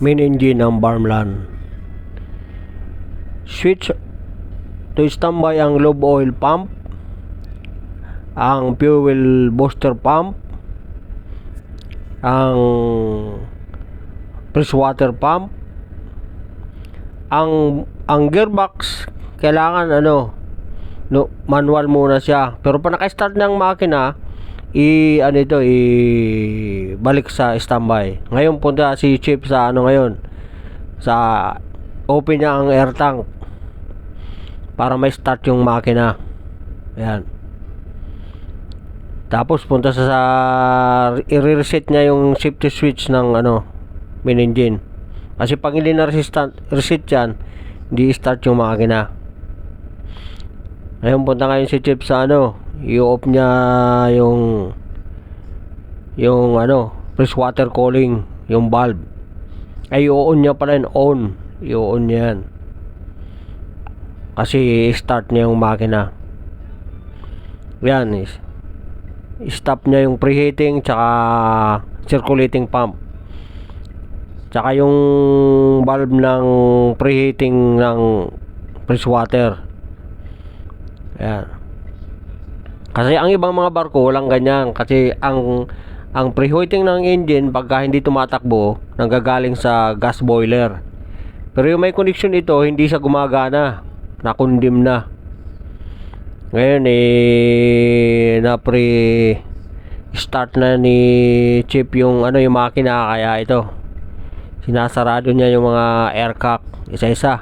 main engine ng Farmland. Switch to standby ang lube oil pump, ang fuel booster pump, ang fresh water pump, ang gearbox kailangan manual muna siya, pero pa naka-start ng makina balik sa standby. Ngayon punta si Chief sa open niya ang air tank para may start yung makina. Ayan. Tapos punta sa i-reset niya yung safety switch ng main engine. Kasi pag hindi na reset yan, hindi start yung makina. Ngayon punta ngayon si Chief sa i-off niya yung fresh water cooling, yung valve. Ay i-on niya pala, on. I-on niya yan. Kasi start niya yung makina. Yan, stop niya yung preheating tsaka circulating pump. Tsaka yung valve ng preheating ng fresh water. Ayan. Kasi ang ibang mga barko walang ganyan, kasi ang preheating ng engine pagka hindi tumatakbo nanggagaling sa gas boiler. Pero yung may connection ito, hindi siya gumagana, nakundim na. Ngayon na pre-start na ni Chief yung yung makina, kaya ito sinasarado niya yung mga air cock isa-isa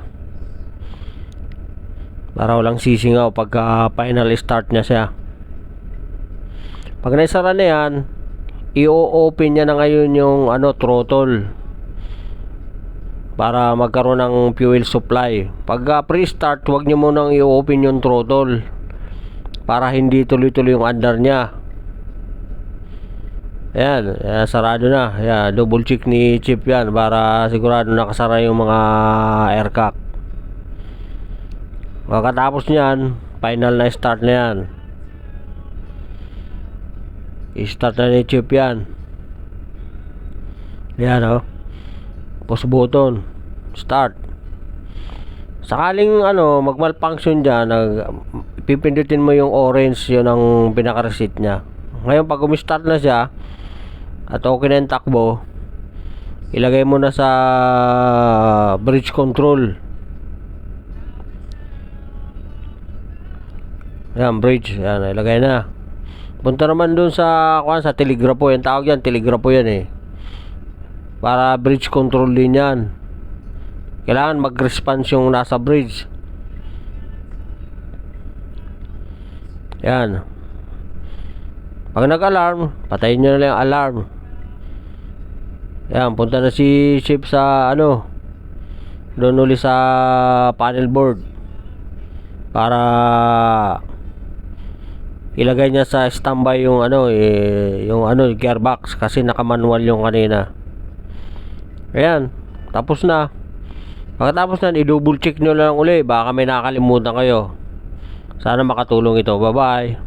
para walang sisingaw pagka final start niya siya. Pag naisara na yan, i-open niya na ngayon yung throttle para magkaroon ng fuel supply. Pag pre-start, huwag niyo munang i-open yung throttle para hindi tuloy-tuloy yung andar niya. Ayan, sarado na. Ayan, double check ni Chief yan para sigurado nakasara yung mga air cock. Pagkatapos niyan, final na start na yan. I-start na ni Chief yan. Yan push button, start. Sakaling mag-malfunction dyan, pipindutin mo yung orange, yun ang pinaka-reset nya. Ngayon pag umistart na siya at okay na yung takbo, ilagay mo na sa bridge control. Yan, bridge, yan, ilagay na. Punta naman dun sa telegrapo, yung tawag yan, telegrapo yan para bridge control din yan. Kailangan mag-response yung nasa bridge. Yan. Pag nag-alarm, patayin nyo na lang yung alarm. Yan, punta na si Chief sa doon uli sa panel board para ilagay niya sa standby yung gearbox, kasi naka-manual yung kanina. Ayan, tapos na. Pagkatapos na, i-double check nyo lang uli, baka may nakalimutan kayo. Sana makatulong ito. Bye bye.